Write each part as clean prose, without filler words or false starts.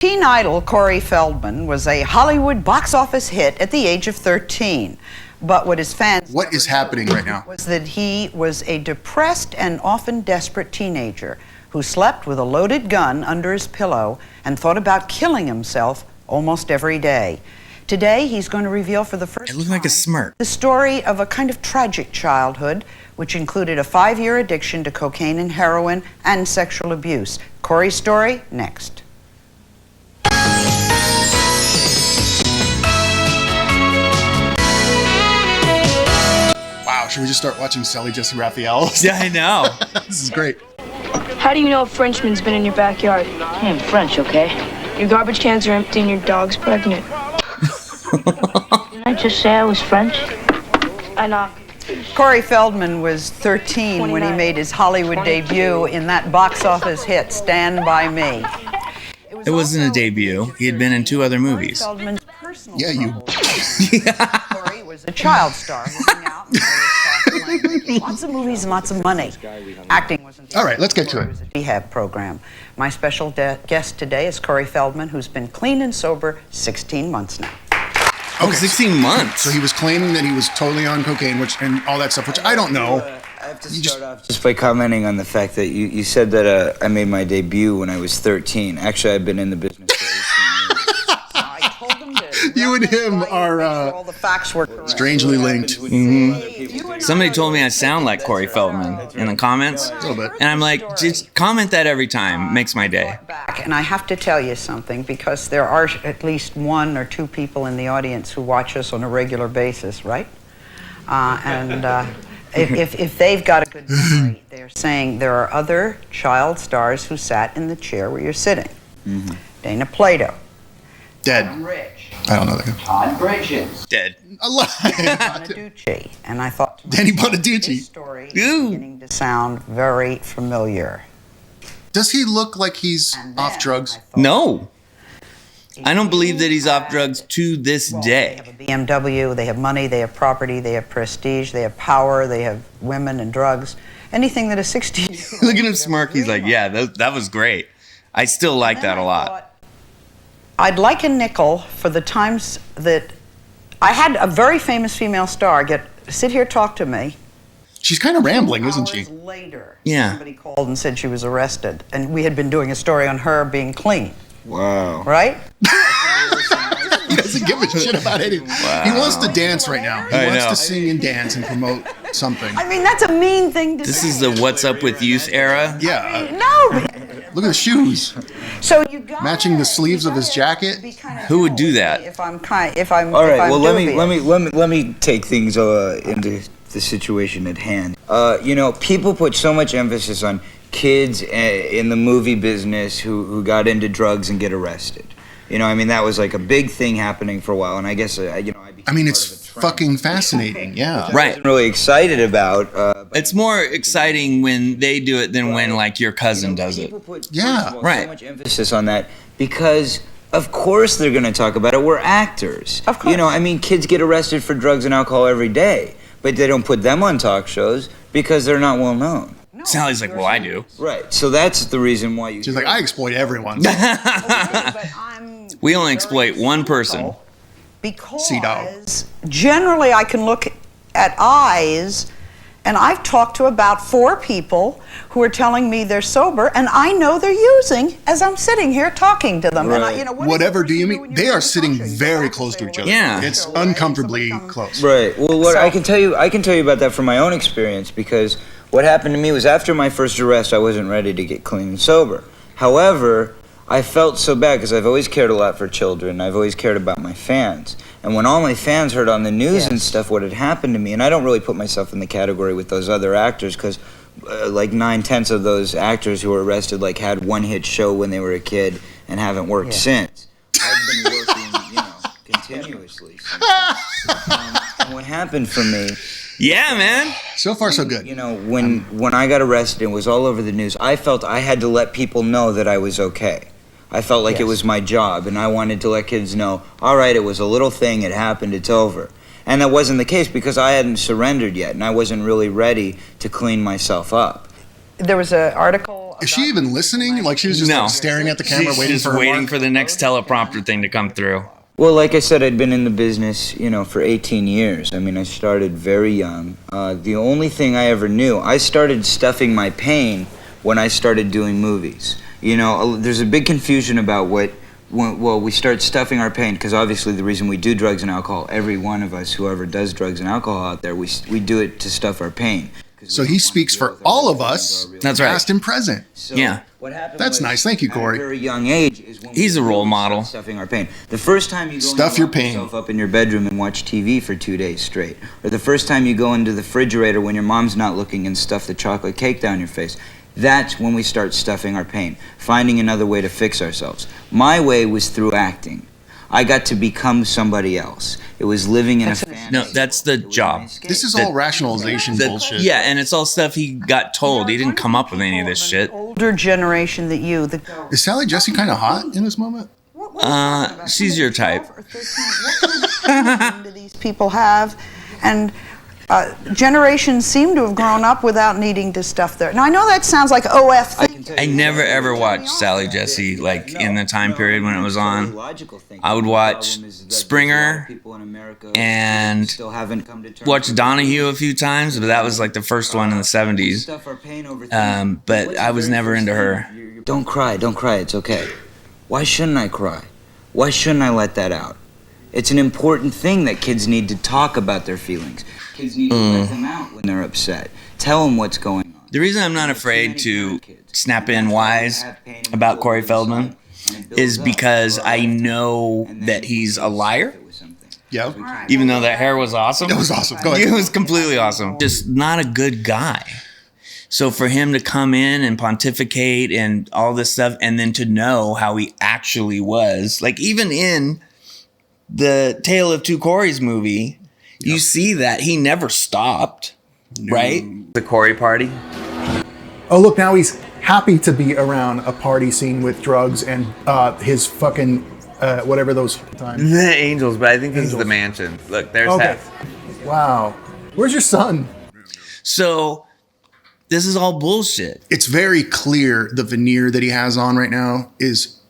Teen idol Corey Feldman was a Hollywood box office hit at the age of 13. But what his fans What is happening right now? was that he was a depressed and often desperate teenager who slept with a loaded gun under his pillow and thought about killing himself almost every day. Today, he's going to reveal for the first time... It looked like a smirk. ...the story of a kind of tragic childhood, which included a 5-year addiction to cocaine and heroin and sexual abuse. Corey's story, next. Wow, should we just start watching Sally, Jessy, Raphael? Yeah, I know. This is great. How do you know a Frenchman's been in your backyard? Hey, I'm French, okay? Your garbage cans are empty and your dog's pregnant. Didn't I just say I was French? I know. Corey Feldman was 13 when he 29. made his Hollywood debut in that box office hit, Stand By Me. It wasn't a debut. He had been in 2 other movies. Feldman's personal Yeah, you... Corey was a child star moving out in various languages. Lots of movies and lots of money. Acting wasn't... All right, let's get to it. It was a rehab program. My special guest today is Corey Feldman, who's been clean and sober 16 months now. Oh, 16 months. So he was claiming that he was totally on cocaine, and all that stuff, which I don't know. I have to start off just by commenting on the fact that you said that I made my debut when I was 13. Actually, I've been in the business for 18 years. I told him to You and him are all the facts were correct. strangely linked. Somebody told me I sound like Corey Feldman in the comments. A little bit. And I'm like, just comment that every time. Makes my day. Back. And I have to tell you something, because there are at least 1 or 2 people in the audience who watch us on a regular basis, right? If they've got a good memory, they're saying there are other child stars who sat in the chair where you're sitting. Dana Plato. Dead. Rich. I don't know that guy. Todd Bridges. Dead. Alive. Bonaducci. And I thought to Danny myself, Bonaducci. this story is beginning to sound very familiar. Does he look like he's off drugs? No. I don't believe that he's off drugs to this They day. have a BMW, they have money, they have property, they have prestige, they have power, they have women and drugs. Anything that a 16-year-old... Look at him smirk. He's like, yeah, that was great. I still like that a lot. I'd like a nickel for the times that I had a very famous female star sit here, talk to me. She's kind of rambling, isn't she? Hours later, Yeah. somebody called and said she was arrested, and we had been doing a story on her being clean, Wow. right? He doesn't give a shit about anything. He wants to dance right now. He I wants know. to sing and dance and promote something. I mean, that's a mean thing to This say. is the What's Up With Youth era. Yeah. No. Look at the shoes. So you got Matching the sleeves of his jacket. Who would do that? If I'm All right. Well, dubious. let me take things into the situation at hand. You know, people put so much emphasis on kids in the movie business who got into drugs and get arrested. You know, I mean, that was like a big thing happening for a while, and I guess I became It's part of a trend, fucking fascinating. Yeah. Right. I'm really excited about. But It's more exciting when they do it than when, like, your cousin does it. people put Yeah. first of all, Right. so much emphasis on that because. Of course they're going to talk about it. We're actors. Of course. You know, I mean, kids get arrested for drugs and alcohol every day, but they don't put them on talk shows because they're not well known. Sally's like, well, I do. Right. So that's the reason why you. She's like, I exploit everyone. We only exploit one person. Because generally I can look at eyes, and I've talked to about 4 people who are telling me they're sober, and I know they're using as I'm sitting here talking to them. And Right. Whatever do you mean? They are sitting very close to each other. Yeah. It's uncomfortably close. Right. Well, what I can tell you about that from my own experience, because what happened to me was after my first arrest, I wasn't ready to get clean and sober. However, I felt so bad because I've always cared a lot for children. I've always cared about my fans. And when all my fans heard on the news and stuff what had happened to me, and I don't really put myself in the category with those other actors because like 9/10 of those actors who were arrested like had one hit show when they were a kid and haven't worked since. I've been working, continuously since then. And what happened for me, Yeah, man. So far, so good. you know, when I got arrested and it was all over the news, I felt I had to let people know that I was okay. I felt like it was my job, and I wanted to let kids know, all right, it was a little thing, it happened, it's over. And that wasn't the case because I hadn't surrendered yet, and I wasn't really ready to clean myself up. There was an article Is she even listening? Like she was just like, staring at the camera, She's waiting for the next teleprompter thing to come through. Well, like I said, I'd been in the business, for 18 years. I mean, I started very young. The only thing I ever knew, I started stuffing my pain when I started doing movies. There's a big confusion about we start stuffing our pain, because obviously the reason we do drugs and alcohol, every one of us, whoever does drugs and alcohol out there, we do it to stuff our pain. So he speaks for all of us, That's right. past and present. So Yeah. What happened That's nice. Thank you, Corey. At a very young age is when He's a role model. Stuffing our pain. The first time you go Stuff and your lock pain. yourself up in your bedroom and watch TV for 2 days straight, or the first time you go into the refrigerator when your mom's not looking and stuff the chocolate cake down your face, that's when we start stuffing our pain, finding another way to fix ourselves. My way was through acting. I got to become somebody else. It was living in a fantasy. No, that's the job. This is all rationalization bullshit. Yeah, and it's all stuff he got told. He didn't come up with any of this shit. Older generation that you, Is Sally Jessy kind of hot in this moment? She's your type. What kind of time do these people have? And generations seem to have grown up without needing to stuff their. Now I know that sounds like OF thing. I never ever watched Sally Jessy like in the time period when it was on. I would watch Springer and watch Donahue a few times, but that was like the first one in the 70s. But I was never into her. Don't cry, it's okay. Why shouldn't I cry? Why shouldn't I let that out? It's an important thing that kids need to talk about their feelings. Kids need to let them out when they're upset. Tell them what's going on. The reason I'm not afraid to snap in wise about Corey Feldman is because I know that he's a liar. Yeah. Even though that hair was awesome. It was awesome. Go ahead. It was completely awesome. Just not a good guy. So for him to come in and pontificate and all this stuff, and then to know how he actually was, like even in the Tale of Two Corys movie, you see that he never stopped, right? The Corey party. Oh, look, now he's happy to be around a party scene with drugs and his fucking, whatever those times. The Angels, but I think this is the mansion. Look, there's Hef. Wow. Where's your son? So this is all bullshit. It's very clear the veneer that he has on right now is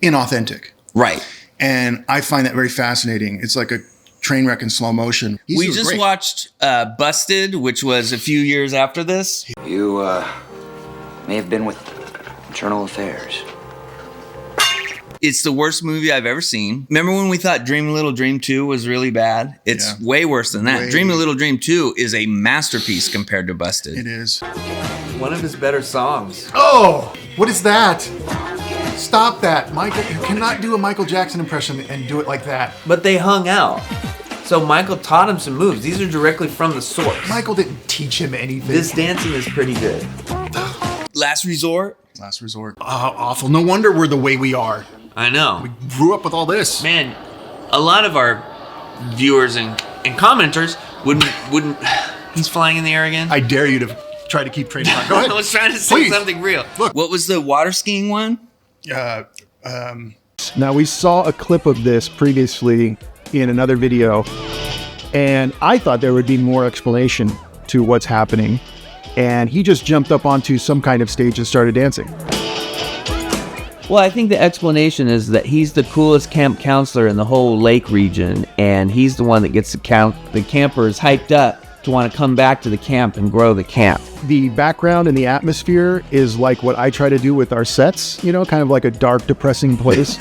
inauthentic. Right. And I find that very fascinating. It's like a train wreck in slow motion. We just watched Busted, which was a few years after this. You may have been with Internal Affairs. It's the worst movie I've ever seen. Remember when we thought Dream a Little Dream 2 was really bad? It's way worse than that. Dream a Little Dream 2 is a masterpiece compared to Busted. It is. One of his better songs. Oh, what is that? Stop that. Michael, you cannot do a Michael Jackson impression and do it like that. But they hung out. So Michael taught him some moves. These are directly from the source. Michael didn't teach him anything. This dancing is pretty good. Last Resort. Last Resort. Awful. No wonder we're the way we are. I know. We grew up with all this. Man, a lot of our viewers and commenters wouldn't. He's flying in the air again. I dare you to try to keep trading on. Go ahead. I was trying to say something real. Look. What was the water skiing one? Now, we saw a clip of this previously in another video, and I thought there would be more explanation to what's happening, and he just jumped up onto some kind of stage and started dancing. Well, I think the explanation is that he's the coolest camp counselor in the whole lake region, and he's the one that gets the campers hyped up to want to come back to the camp and grow the camp. The background and the atmosphere is like what I try to do with our sets, kind of like a dark, depressing place.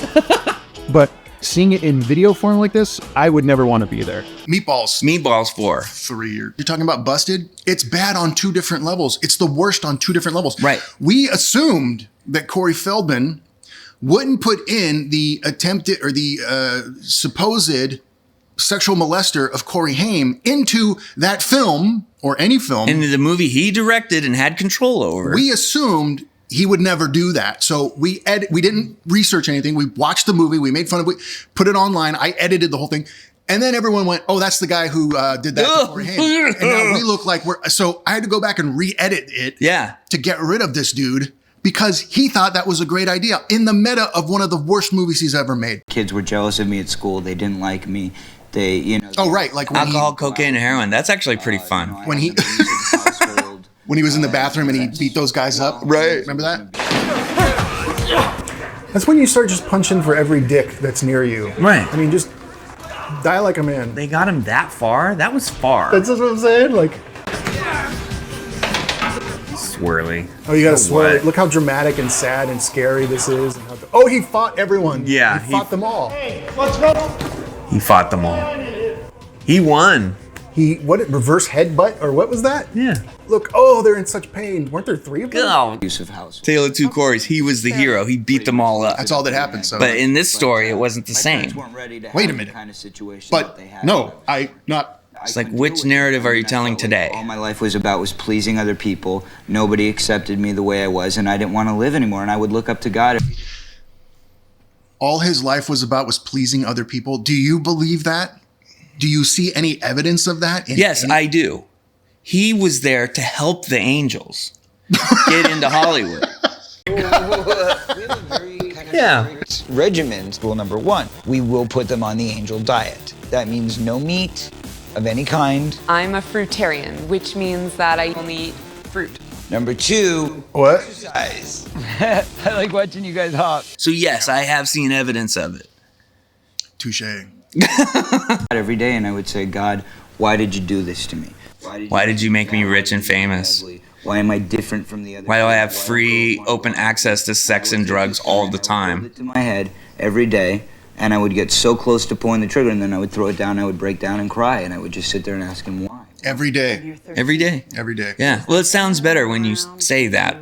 But seeing it in video form like this, I would never want to be there. Meatballs 4. 3 years. You're talking about Busted? It's bad on 2 different levels. It's the worst on 2 different levels. Right. We assumed that Corey Feldman wouldn't put in the attempted or the supposed sexual molester of Corey Haim into that film or any film. Into the movie he directed and had control over. We assumed he would never do that. So we didn't research anything. We watched the movie. We made fun of it, put it online. I edited the whole thing. And then everyone went, oh, that's the guy who did that to Corey Haim. And now we look like so I had to go back and re-edit it to get rid of this dude because he thought that was a great idea in the meta of one of the worst movies he's ever made. Kids were jealous of me at school. They didn't like me. They, Oh, right. Like when alcohol, cocaine, and heroin. That's actually pretty fun. When he When he was in the bathroom and he beat those guys up. Right. Remember that? That's when you start just punching for every dick that's near you. Right. I mean, just die like a man. They got him that far? That was far. That's what I'm saying. Like, swirly. oh, you gotta So swear. what? Look how dramatic and sad and scary this is. And oh, he fought everyone. Yeah, he fought them all. He fought them all. He won. Reverse headbutt or what was that? Yeah. Look, oh, they're in such pain. Weren't there 3 of them? Go. Abusive house. Tale of Two Corys. He was the hero. He beat them all up. That's all that happened. So, But in this story, it wasn't the same. wait a minute. But no, It's like, which narrative are you telling today? All my life was about was pleasing other people. Nobody accepted me the way I was, and I didn't want to live anymore. And I would look up to God. all his life was about was pleasing other people. Do you believe that? Do you see any evidence of that? Yes, I do. He was there to help the angels get into Hollywood. Yeah. Regimen, rule number 1, we will put them on the angel diet. That means no meat of any kind. I'm a fruitarian, which means that I only eat fruit. Number 2, what? Exercise. I like watching you guys hop. So yes, I have seen evidence of it. Touche. Every day, and I would say, God, why did you do this to me? Why did you make me rich and famous? Why am I different from the other? Why do I have free, open access to sex and drugs all the time? It to my head every day, and I would get so close to pulling the trigger, and then I would throw it down, I would break down and cry, and I would just sit there and ask him why. Every day. Every day. Every day. Yeah. Well, it sounds better when you say that.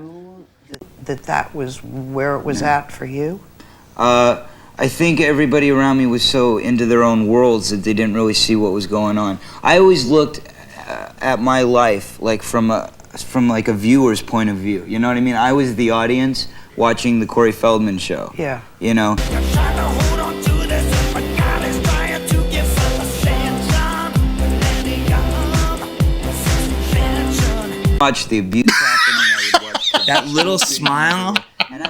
That was where it was at for you? I think everybody around me was so into their own worlds that they didn't really see what was going on. I always looked at my life like from like a viewer's point of view. You know what I mean? I was the audience watching the Corey Feldman show. Yeah. You know? Watch the abuse happening. I would watch That little smile,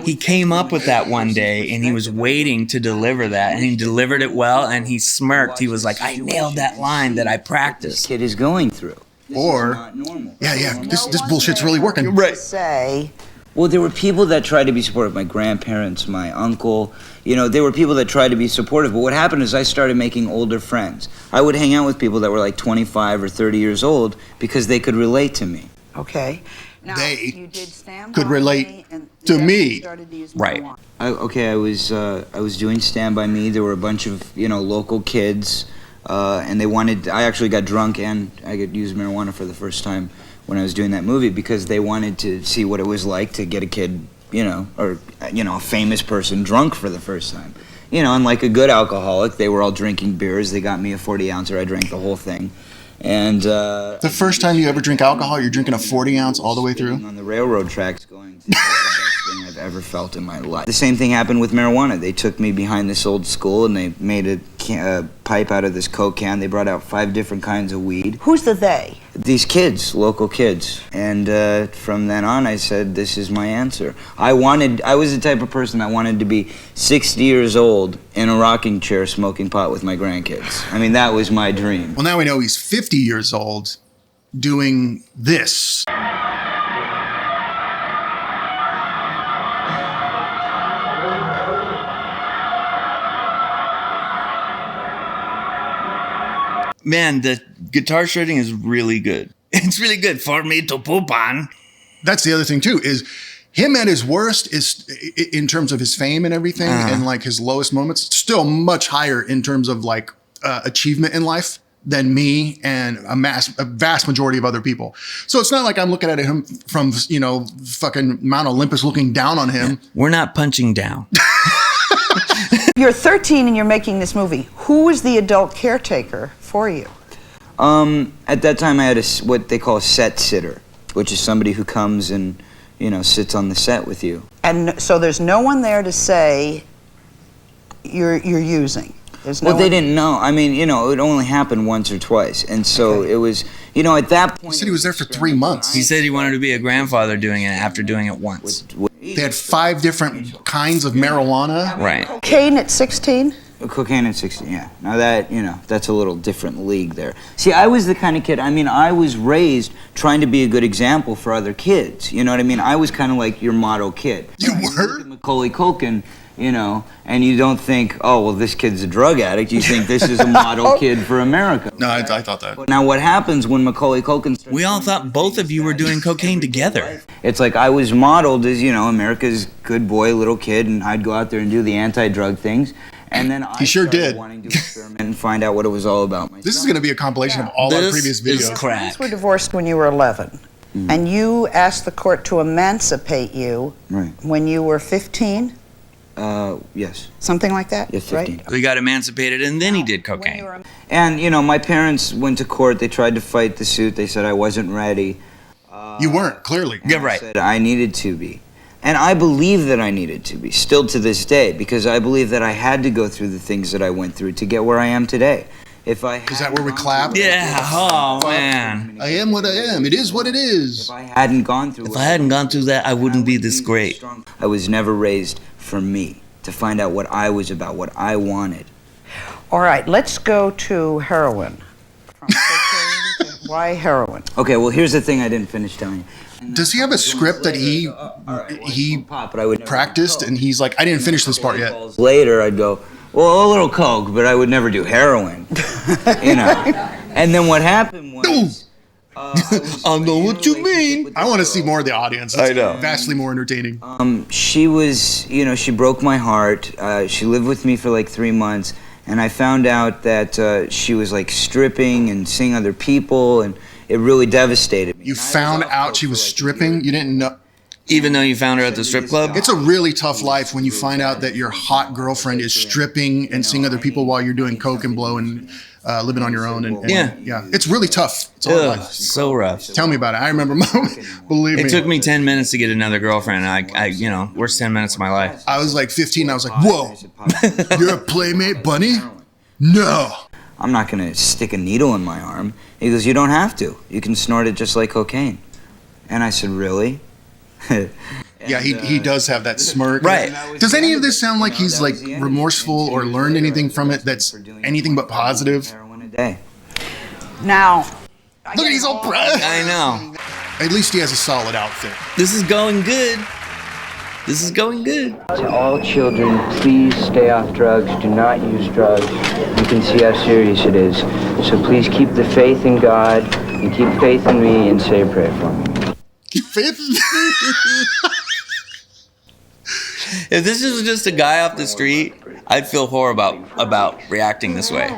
he came up with that one day and he was waiting to deliver that, and he delivered it well, and he smirked. He was like, I nailed that line that I practiced. This kid is going through. Or, this bullshit's really working. Right. Say, well, there were people that tried to be supportive. My grandparents, my uncle, you know, there were people that tried to be supportive. But what happened is I started making older friends. I would hang out with people that were like 25 or 30 years old because they could relate to me. okay. Now, They you did stand could by relate and to Jessy me. started to use Right. marijuana. I was doing Stand By Me. There were a bunch of, you know, local kids, and I actually got drunk and I could use marijuana for the first time when I was doing that movie because they wanted to see what it was like to get a kid, you know, or, you know, a famous person drunk for the first time. You know, and like a good alcoholic, they were all drinking beers. They got me a 40-ouncer. I drank the whole thing. And The first time you ever drink alcohol, you're drinking a 40-ounce all the way through? on the railroad tracks going, this is the best thing I've ever felt in my life. The same thing happened with marijuana. They took me behind this old school and they made a pipe out of this Coke can. They brought out 5 different kinds of weed. Who's the they? These kids, local kids. And from then on, I said, this is my answer. I was the type of person that wanted to be 60 years old in a rocking chair smoking pot with my grandkids. I mean, that was my dream. Well, now we know he's 50 years old doing this. Man, the guitar shredding is really good. It's really good for me to poop on. That's the other thing too, is him at his worst is in terms of his fame and everything, and like his lowest moments, still much higher in terms of like achievement in life than me and a vast majority of other people. So it's not like I'm looking at him from, you know, fucking Mount Olympus looking down on him. We're not punching down. You're 13 and you're making this movie. Who was the adult caretaker for you? At that time, I had what they call a set sitter, which is somebody who comes and, you know, sits on the set with you. And so there's no one there to say you're using. There's no Well, they one- didn't know. I mean, you know, it only happened once or twice. And so it was, you know, at that point... He said he was there for 3 months. He said he wanted to be a grandfather doing it after doing it once. They had 5 different kinds of marijuana. Right. Cocaine at 16? Cocaine at 16, yeah. Now that, that's a little different league there. See, I was the kind of kid, I was raised trying to be a good example for other kids. You know what I mean? I was kind of like your model kid. You were? Macaulay Culkin, and you don't think, oh, well, this kid's a drug addict. You think this is a model kid for America. No, I thought that. But now what happens when Macaulay Culkin... We all thought both of you were doing cocaine together. It's like I was modeled as, America's good boy, little kid, and I'd go out there and do the anti-drug things. And then I started wanting to experiment and find out what it was all about myself. This is going to be a compilation of all our previous videos. This is crack. Your parents were divorced when you were 11. And you asked the court to emancipate you when you were 15? Yes. Something like that? Yes, 15. Right? So he got emancipated and then he did cocaine. And, my parents went to court. They tried to fight the suit. They said I wasn't ready. You weren't, clearly. Yeah, right. I said I needed to be. And I believe that I needed to be, still to this day, because I believe that I had to go through the things that I went through to get where I am today. Is that where we clap? Yeah, oh man. I am what I am. It is what it is. If I hadn't gone through that, I wouldn't be this great. I was never raised for me, to find out what I was about, what I wanted. All right, let's go to heroin. From cocaine to why heroin? Okay, well, here's the thing I didn't finish telling you. Does he have a script that he practiced and he's like, I didn't finish this part yet? Later, I'd go, well, a little coke, but I would never do heroin. And then what happened was... I know what you mean. I want to see more of the audience. It's I know. Vastly more entertaining. She was, she broke my heart. She lived with me for like 3 months. And I found out that she was like stripping and seeing other people, and it really devastated me. You found out she was stripping? You didn't know? Even though you found her at the strip club? It's a really tough life when you find out that your hot girlfriend is stripping and seeing other people while you're doing coke and blow and living on your own. And yeah, it's really tough. It's all life. So rough. Tell me about it. I remember, believe me. It took me 10 minutes to get another girlfriend. Worst 10 minutes of my life. I was like 15. I was like, whoa, you're a playmate bunny? No. I'm not going to stick a needle in my arm. He goes, you don't have to. You can snort it just like cocaine. And I said, really? Yeah, he does have that smirk. Right. Does any of this sound like he's like remorseful or learned anything from it that's anything but positive? Now, look, he's all proud. I know. At least he has a solid outfit. This is going good. This is going good. To all children, please stay off drugs. Do not use drugs. You can see how serious it is. So please keep the faith in God and keep faith in me and say a prayer for me. Keep faith in If this was just a guy off the street, I'd feel horrible about reacting this way.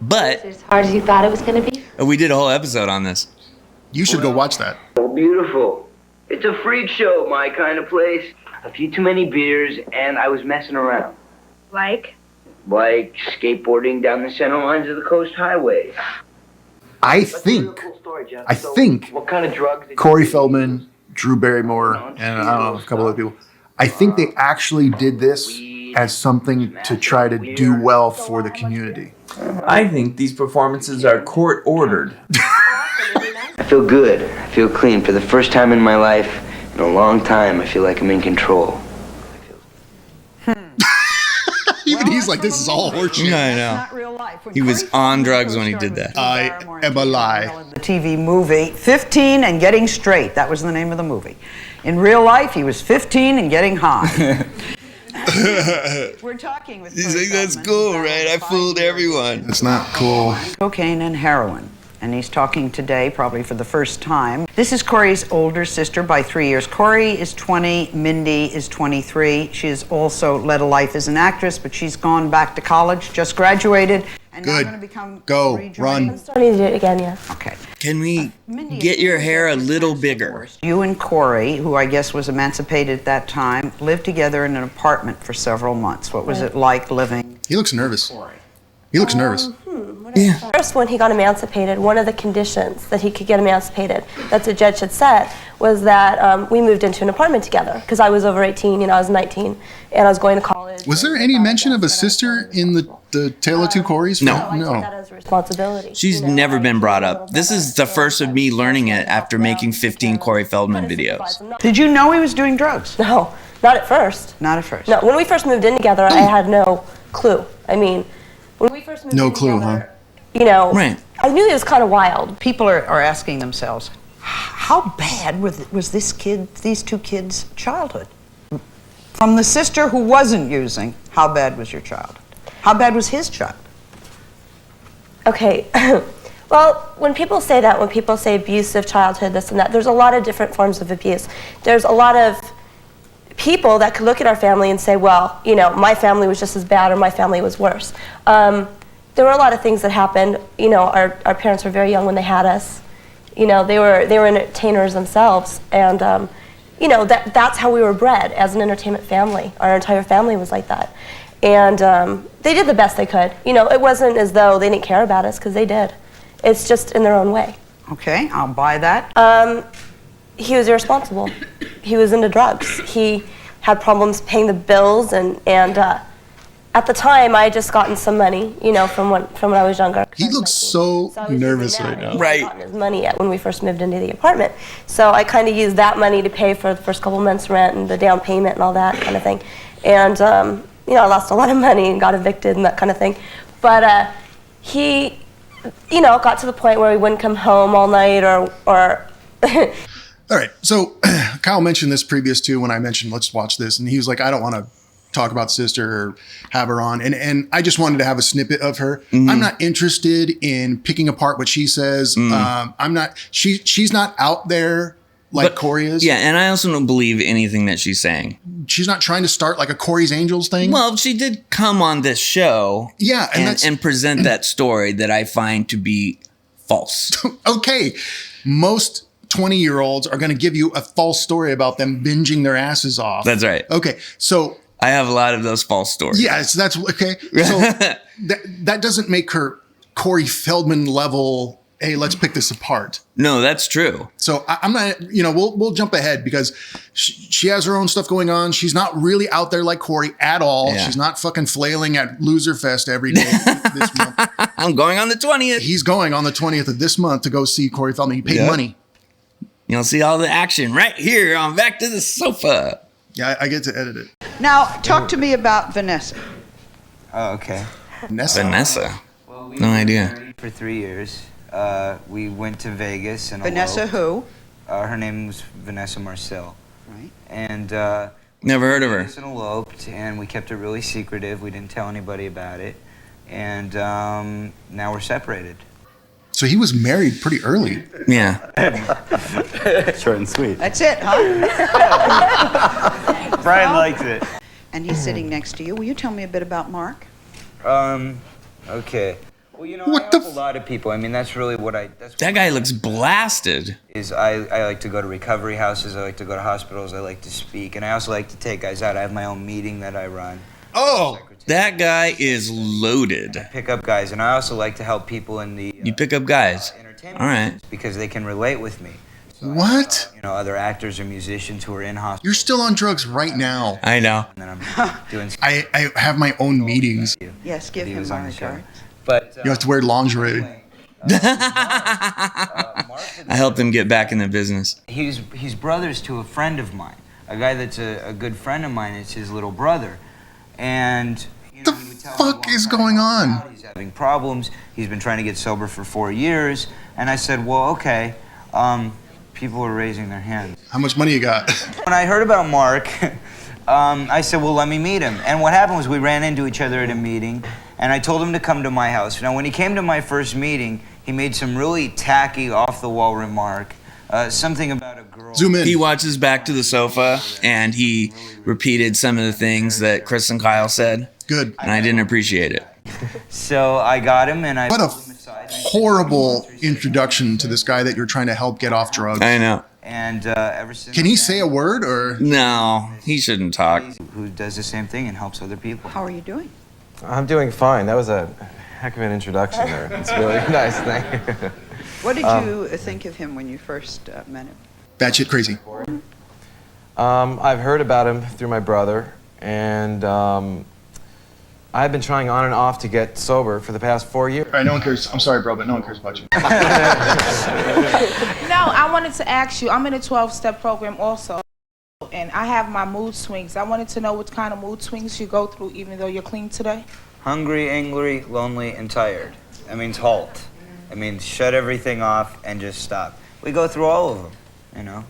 But as hard as you thought it was going to be. We did a whole episode on this. You should go watch that. Oh, beautiful. It's a freak show, my kind of place. A few too many beers, and I was messing around. Like Skateboarding down the center lines of the coast highway. I think What kind of drugs? Corey Feldman, Drew Barrymore, and I don't know, a couple other people, I think they actually did this as something to try to do well for the community. I think these performances are court ordered. I feel good. I feel clean. For the first time in my life, in a long time, I feel like I'm in control. Even he's like, this is all horseshit. I know. He was on drugs when he did that. I am a lie. The TV movie, 15 and Getting Straight. That was the name of the movie. In real life, he was 15 and getting high. We're talking with He's like, that's cool, right? I fooled everyone. It's not cool. Cocaine and heroin. And he's talking today, probably for the first time. This is Corey's older sister by 3 years. Corey is 20, Mindy is 23. She has also led a life as an actress, but she's gone back to college, just graduated. And Good. Now going to become Go, run. I still need to do it again, yeah. Okay. Can we get your hair a little bigger? You and Corey, who I guess was emancipated at that time, lived together in an apartment for several months. What was it like living? He looks nervous. He looks nervous. Yeah. First, when he got emancipated, one of the conditions that he could get emancipated, that the judge had set, was that we moved into an apartment together. Because I was over 18, I was 19, and I was going to college. Was there any mention of a sister in the Tale of Two Corys? No. I took that as a responsibility. She's never been brought up. This is the first of me learning it after making 15 Corey Feldman videos. Did you know he was doing drugs? No, not at first. Not at first. No, when we first moved in together, I had no clue. I mean, when we first moved No in clue, together, you know, Right. I knew he was kind of wild. People are asking themselves, how bad was these two kids' childhood? From the sister who wasn't using, how bad was your childhood? How bad was his childhood? Okay, well, when people say that, when people say abusive childhood, this and that, there's a lot of different forms of abuse. There's a lot of people that could look at our family and say, well, you know, my family was just as bad or my family was worse. There were a lot of things that happened. You know, our parents were very young when they had us. You know, they were entertainers themselves, and you know, that's how we were bred, as an entertainment family. Our entire family was like that. And they did the best they could. You know, it wasn't as though they didn't care about us, because they did. It's just in their own way. Okay, I'll buy that. He was irresponsible. He was into drugs. He had problems paying the bills, and at the time, I had just gotten some money, you know, from when I was younger. He looks so I was nervous using right that. now. He Right. hadn't gotten his money yet when we first moved into the apartment. So I kind of used that money to pay for the first couple months' rent and the down payment and all that kind of thing. And, you know, I lost a lot of money and got evicted and that kind of thing. But he, you know, got to the point where he wouldn't come home all night or All right. So Kyle mentioned this previous to when I mentioned, let's watch this. And he was like, I don't want to talk about sister or have her on. And I just wanted to have a snippet of her. I'm not interested in picking apart what she says. She's not out there like Corey is. Yeah, and I also don't believe anything that she's saying. She's not trying to start like a Corey's Angels thing. Well, she did come on this show, Yeah, and present that story that I find to be false. Okay. Most 20-year-olds are going to give you a false story about them binging their asses off. That's right. Okay. So I have a lot of those false stories. yes, that's okay. So that doesn't make her Corey Feldman level. Hey, let's pick this apart. No, that's true. So I'm not, you know, we'll jump ahead because she has her own stuff going on. She's not really out there like Corey at all. Yeah. She's not fucking flailing at Loser Fest every day this month. I'm going on the 20th. He's going on the 20th of this month to go see Corey Feldman. He paid money. You'll see all the action right here on Back to the Sofa. Yeah, I get to edit it. Now, talk to me about Vanessa. Oh, okay. Vanessa? Well, we No were idea. married for 3 years. We went to Vegas and Vanessa eloped. who? Her name was Vanessa Marcel. Right. And Never heard of her. Vegas and eloped, and we kept it really secretive. We didn't tell anybody about it. And now we're separated. So he was married pretty early. Yeah. Short and sweet. That's it, huh? Brian likes it. And he's sitting next to you. Will you tell me a bit about Mark? Okay. Well, you know, What I the help a lot of people. I mean, that's really what I... That guy looks blasted. I like to go to recovery houses. I like to go to hospitals. I like to speak. And I also like to take guys out. I have my own meeting that I run. Oh! That guy is loaded. Pick up guys. And I also like to help people in the... You pick up guys. entertainment All right. business because they can relate with me. So What? you know, other actors or musicians who are in hospitals. You're still on drugs right now. I know. And then I'm doing... I have my own meetings. Yes, give He him was my on the show. regards. But You have to wear lingerie. I helped him get back in the business. he's brothers to a friend of mine, a guy that's a good friend of mine. It's his little brother, and you know, The he would tell me fuck he is won't going come on? out, he's having problems. He's been trying to get sober for 4 years, and I said, well, okay. People are raising their hands. How much money you got? When I heard about Mark, I said, well, let me meet him. And what happened was we ran into each other at a meeting, and I told him to come to my house. Now, when he came to my first meeting, he made some really tacky, off-the-wall remark. Something about a girl. Zoom in. He watches Back to the Sofa, and he repeated some of the things that Chris and Kyle said, Good. and I didn't appreciate it. So I got him, and I What a pulled him aside. horrible introduction to this guy that you're trying to help get off drugs. I know. And ever since Can he then, say a word or? No, he shouldn't talk. who does the same thing and helps other people. How are you doing? I'm doing fine. That was a heck of an introduction there. It's really nice. Thank you. What did you think of him when you first met him? Batshit crazy. I've heard about him through my brother, and I've been trying on and off to get sober for the past 4 years. All right, no one cares. I'm sorry, bro, but no one cares about you. No, I wanted to ask you, I'm in a 12-step program also, and I have my mood swings. I wanted to know what kind of mood swings you go through even though you're clean today. Hungry, angry, lonely, and tired. That means halt. It means shut everything off and just stop. We go through all of them, you know?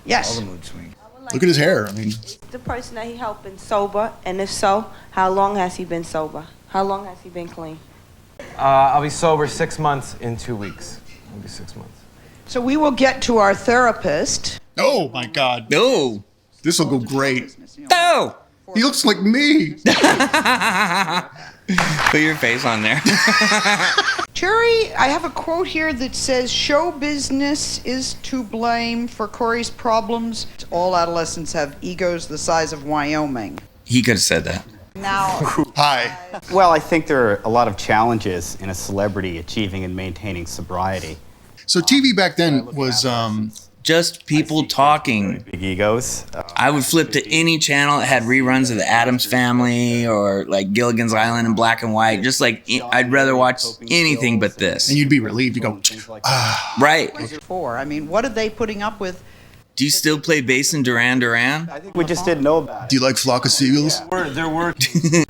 Yes. All the mood swings. Look at his hair. I mean, The person that he helped been sober, and if so, how long has he been sober? How long has he been clean? I'll be sober 6 months in 2 weeks. It'll be 6 months. So we will get to our therapist. oh my God. No. This will go great. No. He looks like me. Put your face on there. Jerry, I have a quote here that says, show business is to blame for Corey's problems. All adolescents have egos the size of Wyoming. He could have said that. Now, Hi. Well, I think there are a lot of challenges in a celebrity achieving and maintaining sobriety. So TV back then was just people talking. Big egos. I would flip to any channel that had reruns of the Addams Family or like Gilligan's Island in black and white. Just like I'd rather watch anything but this. and you'd be relieved. You go, Right. for, I mean, what are they putting up with? Do you still play bass in Duran Duran? I think we just didn't know about it. do you like Flock of Seagulls? They're working.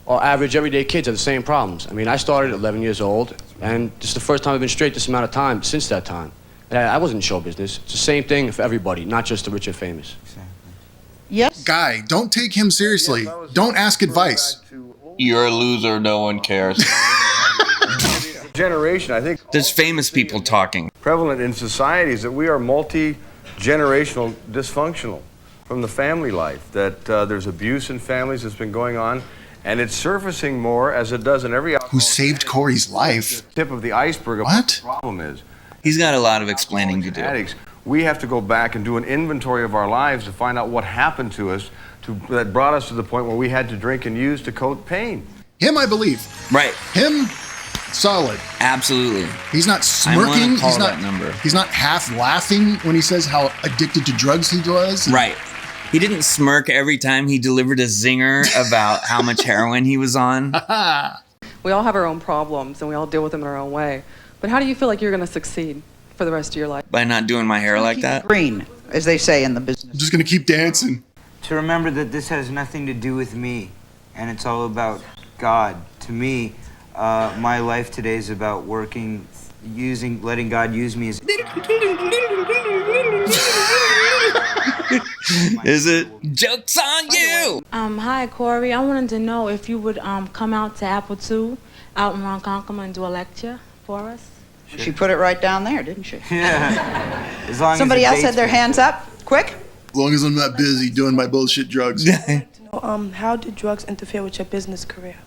All average, everyday kids have the same problems. I mean, I started at 11 years old, and this is the first time I've been straight this amount of time since that time. And I wasn't in show business. It's the same thing for everybody, not just the rich and famous. Yes. Guy, don't take him seriously. Don't ask advice. You're a loser. No one cares. Generation, I think. There's famous people talking. Prevalent in society is that we are multi-generational dysfunctional from the family life, that there's abuse in families that's been going on, and it's surfacing more as it does in every Who saved Corey's life? tip of the iceberg of what the problem is. He's got a lot of explaining to do. Addicts, we have to go back and do an inventory of our lives to find out what happened to us that brought us to the point where we had to drink and use to cope pain. Him, I believe. Right. Him, solid. Absolutely. He's not I smirking. wanna call He's not that number. He's not half laughing when he says how addicted to drugs he was. Right. He didn't smirk every time he delivered a zinger about how much heroin he was on. We all have our own problems and we all deal with them in our own way. But how do you feel like you're going to succeed for the rest of your life? By not doing my hair like that? Green, as they say in the business. I'm just going to keep dancing. To remember that this has nothing to do with me, and it's all about God. To me, my life today is about working, letting God use me as... Is it? Joke's on you! Hi, Corey. I wanted to know if you would come out to Apple II out in Ronkonkoma and do a lecture for us. She put it right down there, didn't she? Yeah. As long Somebody as else had their hands up. Quick. As long as I'm not busy doing my bullshit drugs. How did drugs interfere with your business career?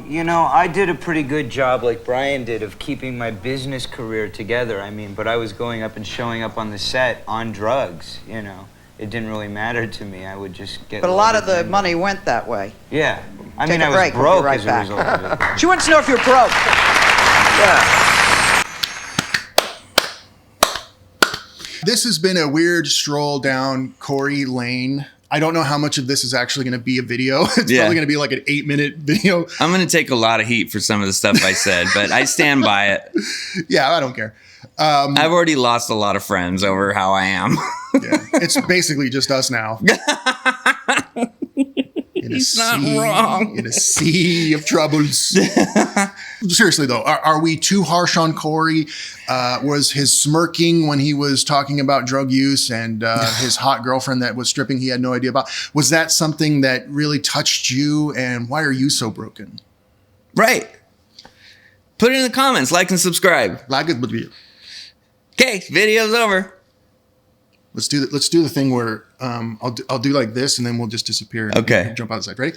You know, I did a pretty good job, like Brian did, of keeping my business career together. I mean, but I was going up and showing up on the set on drugs, you know. It didn't really matter to me. I would just get... But a lot of the money went that way. Yeah. I Take mean, a I was break. We'll be broke right as back. a result of it. She wants to know if you're broke. Yeah. This has been a weird stroll down Corey Lane. I don't know how much of this is actually going to be a video. It's probably going to be like an 8-minute video. I'm going to take a lot of heat for some of the stuff I said, but I stand by it. Yeah, I don't care. I've already lost a lot of friends over how I am. Yeah, it's basically just us now. He's not wrong. In a sea of troubles. Seriously, though, are we too harsh on Corey? Was his smirking when he was talking about drug use and his hot girlfriend that was stripping he had no idea about, was that something that really touched you? And why are you so broken? Right. Put it in the comments. Like and subscribe. Like it, but okay, video's over. Let's do the thing where I'll do like this and then we'll just disappear. And okay. Jump outside. Ready?